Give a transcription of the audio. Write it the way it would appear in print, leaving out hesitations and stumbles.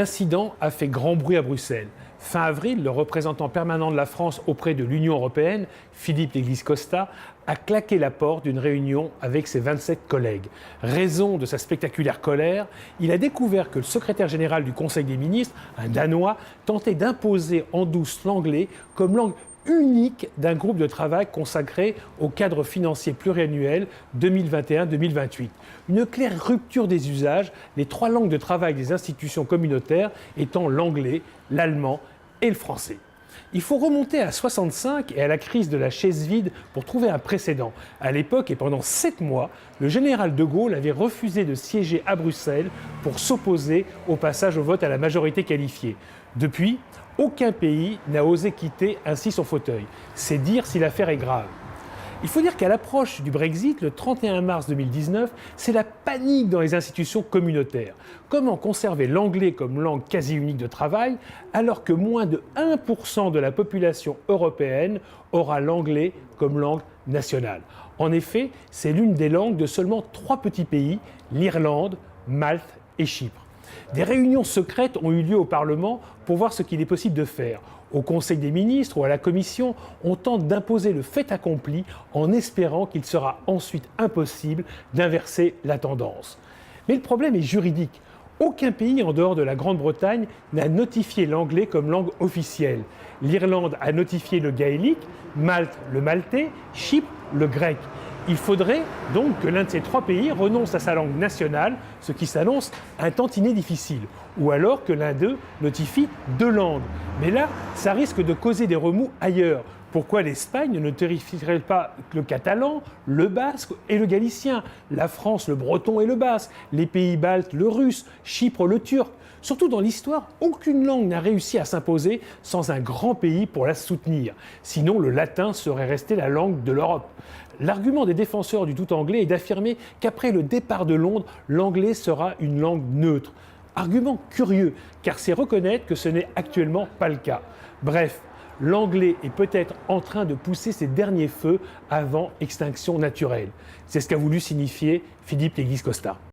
L'incident a fait grand bruit à Bruxelles. Fin avril, le représentant permanent de la France auprès de l'Union européenne, Philippe Léglise-Costa, a claqué la porte d'une réunion avec ses 27 collègues. Raison de sa spectaculaire colère, il a découvert que le secrétaire général du Conseil des ministres, un Danois, tentait d'imposer en douce l'anglais comme langue unique d'un groupe de travail consacré au cadre financier pluriannuel 2021-2028. Une claire rupture des usages, les trois langues de travail des institutions communautaires étant l'anglais, l'allemand et le français. Il faut remonter à 1965 et à la crise de la chaise vide pour trouver un précédent. À l'époque et pendant 7 mois, le général de Gaulle avait refusé de siéger à Bruxelles pour s'opposer au passage au vote à la majorité qualifiée. Depuis, aucun pays n'a osé quitter ainsi son fauteuil. C'est dire si l'affaire est grave. Il faut dire qu'à l'approche du Brexit, le 31 mars 2019, c'est la panique dans les institutions communautaires. Comment conserver l'anglais comme langue quasi unique de travail alors que moins de 1% de la population européenne aura l'anglais comme langue nationale? En effet, c'est l'une des langues de seulement 3 petits pays, l'Irlande, Malte et Chypre. Des réunions secrètes ont eu lieu au Parlement pour voir ce qu'il est possible de faire. Au Conseil des ministres ou à la Commission, on tente d'imposer le fait accompli en espérant qu'il sera ensuite impossible d'inverser la tendance. Mais le problème est juridique. Aucun pays en dehors de la Grande-Bretagne n'a notifié l'anglais comme langue officielle. L'Irlande a notifié le gaélique, Malte le maltais, Chypre le grec. Il faudrait donc que l'un de ces 3 pays renonce à sa langue nationale, ce qui s'annonce un tantinet difficile, ou alors que l'un d'eux notifie 2 langues. Mais là, ça risque de causer des remous ailleurs. Pourquoi l'Espagne ne notifierait pas le catalan, le basque et le galicien, la France le breton et le basque, les pays baltes le russe, Chypre le turc? Surtout dans l'histoire, aucune langue n'a réussi à s'imposer sans un grand pays pour la soutenir. Sinon, le latin serait resté la langue de l'Europe. L'argument des défenseurs du tout anglais est d'affirmer qu'après le départ de Londres, l'anglais sera une langue neutre. Argument curieux, car c'est reconnaître que ce n'est actuellement pas le cas. Bref, l'anglais est peut-être en train de pousser ses derniers feux avant extinction naturelle. C'est ce qu'a voulu signifier Philippe Léglise-Costa.